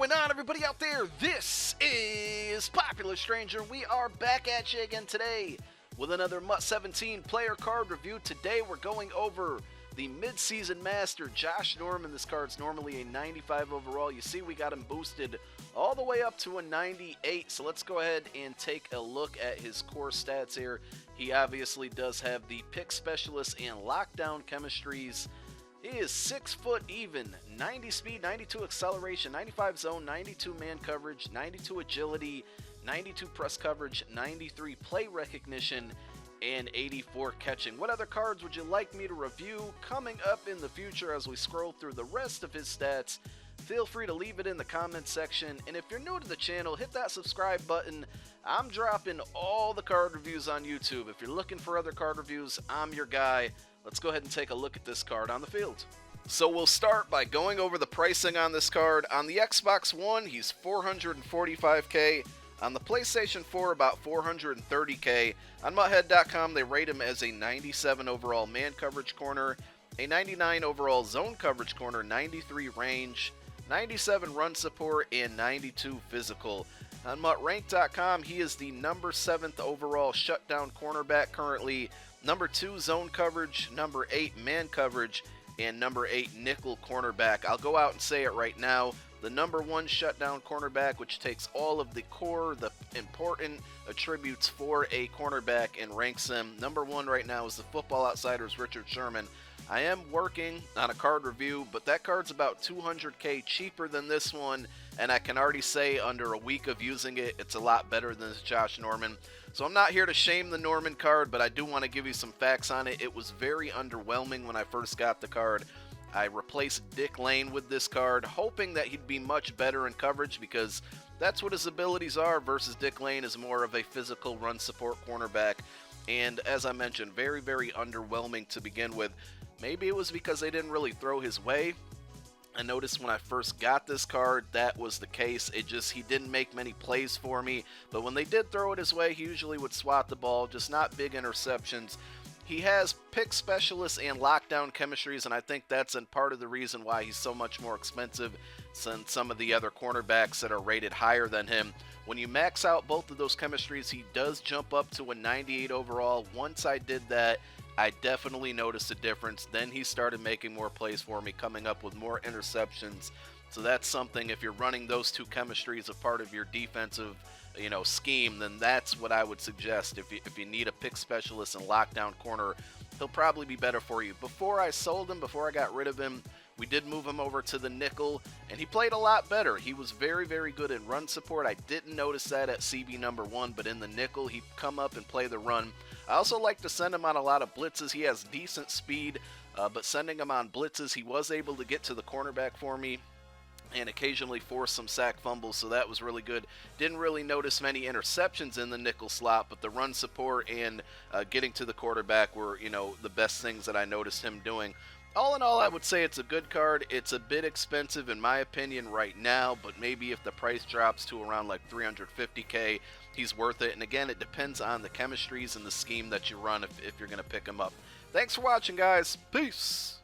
going on, everybody out there? This is Popular Stranger. We are back at you again today with another MUT 17 player card review. Today we're going over the mid-season master, Josh Norman. This card's normally a 95 overall. You see we got him boosted all the way up to a 98. So let's go ahead and take a look at his core stats here. He obviously does have the pick specialist and lockdown chemistries. He is 6 foot even, 90 speed, 92 acceleration, 95 zone, 92 man coverage, 92 agility, 92 press coverage, 93 play recognition, and 84 catching. What other cards would you like me to review coming up in the future as we scroll through the rest of his stats? Feel free to leave it in the comments section, and if you're new to the channel, hit that subscribe button. I'm dropping all the card reviews on YouTube. If you're looking for other card reviews, I'm your guy. Let's go ahead and take a look at this card on the field. So we'll start by going over the pricing on this card. On the Xbox One, he's $445K. On the PlayStation 4, about $430K. On MUThead.com, they rate him as a 97 overall man coverage corner, a 99 overall zone coverage corner, 93 range, 97 run support, and 92 physical. On MUTrank.com, he is the number 7th overall shutdown cornerback currently, number 2 zone coverage, number 8 man coverage, and number 8 nickel cornerback. I'll go out and say it right now. The number 1 shutdown cornerback, which takes all of the core, the important attributes for a cornerback and ranks them. Number 1 right now is the Football Outsiders Richard Sherman. I am working on a card review, but that card's about $200K cheaper than this one, and I can already say under a week of using it, it's a lot better than this Josh Norman. So I'm not here to shame the Norman card, but I do want to give you some facts on it. It was very underwhelming when I first got the card. I replaced Dick Lane with this card, hoping that he'd be much better in coverage because that's what his abilities are, versus Dick Lane is more of a physical run support cornerback. And as I mentioned, very, very underwhelming to begin with. Maybe it was because they didn't really throw his way. I noticed when I first got this card, that was the case. He didn't make many plays for me. But when they did throw it his way, he usually would swat the ball, just not big interceptions. He has pick specialists and lockdown chemistries, and I think that's in part of the reason why he's so much more expensive than some of the other cornerbacks that are rated higher than him. When you max out both of those chemistries, he does jump up to a 98 overall. Once I did that, I definitely noticed a difference. Then he started making more plays for me, coming up with more interceptions. So that's something, if you're running those two chemistries as part of your defensive scheme, then that's what I would suggest. If you need a pick specialist and lockdown corner, he'll probably be better for you. Before I sold him, before I got rid of him, we did move him over to the nickel, and he played a lot better. He was very, very good in run support. I didn't notice that at CB number 1, but in the nickel, he'd come up and play the run. I also like to send him on a lot of blitzes. He has decent speed, but sending him on blitzes, he was able to get to the cornerback for me and occasionally force some sack fumbles, so that was really good. Didn't really notice many interceptions in the nickel slot, but the run support and getting to the quarterback were, the best things that I noticed him doing. All in all, I would say it's a good card. It's a bit expensive in my opinion right now, but maybe if the price drops to around like $350K, he's worth it. And again, it depends on the chemistries and the scheme that you run if you're going to pick him up. Thanks for watching, guys. Peace.